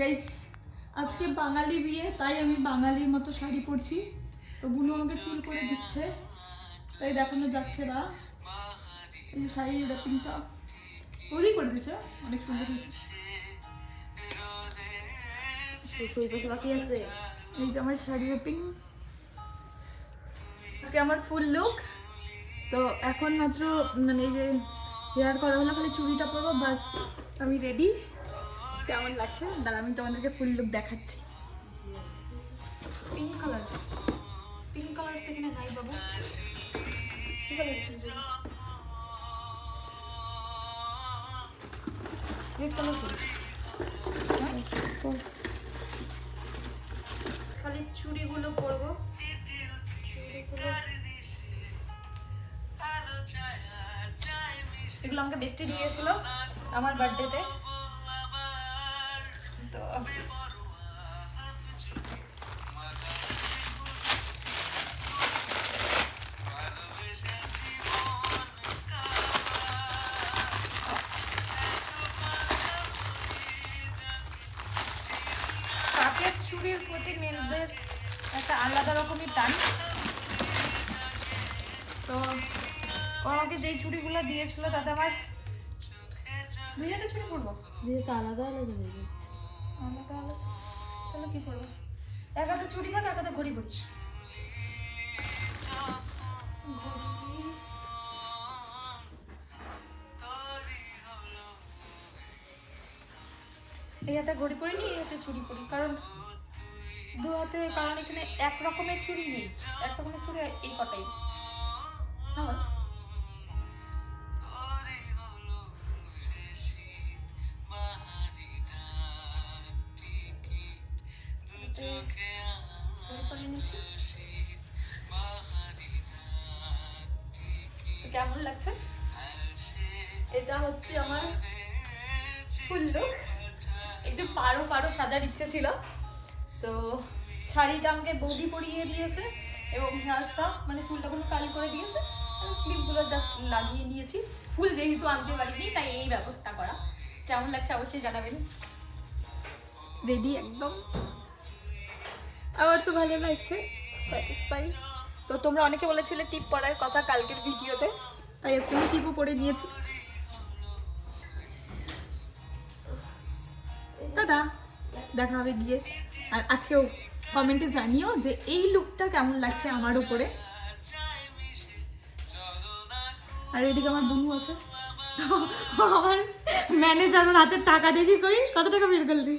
Guys আজকে বাঙালি বিয়ে, তাই আমি বাঙালির মতো শাড়ি পরছি। তো বুনু আমাকে চুল করে দিচ্ছে, তাই দেখানো যাচ্ছে না। এই যে শাড়ির র্যাপিংটা ওই করে দিচ্ছে, অনেক সুন্দর হয়েছে। বাকি আছে, এই যে আমার শাড়ি র্যাপিং, আজকে আমার ফুল লুক। তো এখন মাত্র মানে এই যে হেয়ার করা হলো, খালি চুড়িটা পরবো, বাস আমি রেডি। কেমন লাগছে দাঁড়া আমি তোমাদেরকে ফুল লুক দেখাচ্ছি। পিঙ্ক কালার তো এখানে নাই বাবু। কি কালার আছে? রেড কালার তো খালি চুড়িগুলো পরবো। এগুলো আমাকে বেস্টি দিয়েছিল আমার বার্থডেতে। তো কাচের চুড়ির প্রতি মেয়েদের একটা আলাদা রকমই টান। তো ও আমাকে যেই চুড়িগুলো দিয়েছিল তাতে আমার দুই হাতে চুড়ি পরবো, যেহেতু আলাদা আলাদা হয়ে যাচ্ছে। আলাদা আলাদা তাহলে কি করবো? এক হাতে চুড়ি থাকে, এক হাতে ঘড়ি পরি। এই হাতে ঘড়ি পরিনি, এই হাতে চুড়ি পরি, কারণ দু হাতে, কারণ এখানে এক রকমের চুড়ি নেই। এক রকমের চুড়ি এই কটাই না। কেমন লাগছে? এটা হচ্ছে আমার ফুল লুক। একটু পারো পারো সাজার ইচ্ছে ছিল, তো শাড়িটা আমাকে বৌদি পরিয়ে দিয়েছে এবং হেয়ারটা মানে চুলটা কোনো কালি করে দিয়েছে। আমি ক্লিপগুলো জাস্ট লাগিয়ে নিয়েছি। ফুল যেহেতু আনতে পারিনি তাই এই ব্যবস্থা করা। কেমন লাগছে অবশ্যই জানাবেন। রেডি একদম, আমার তো ভালো লাগছে, স্যাটিসফাই। তো তোমরা অনেকে বলেছিলে টিপ পরার কথা কালকের ভিডিওতে, তাই আজকে আমি টিপও পরে নিয়েছি। দাদা দেখা হবে গিয়ে। আর আজকেও কমেন্টে জানিও যে এই লুকটা কেমন লাগছে আমার উপরে। আর এদিকে আমার বুনু আছে, আমার ম্যানেজার হাতে টাকা দেখি কই, কত টাকা বের করলি?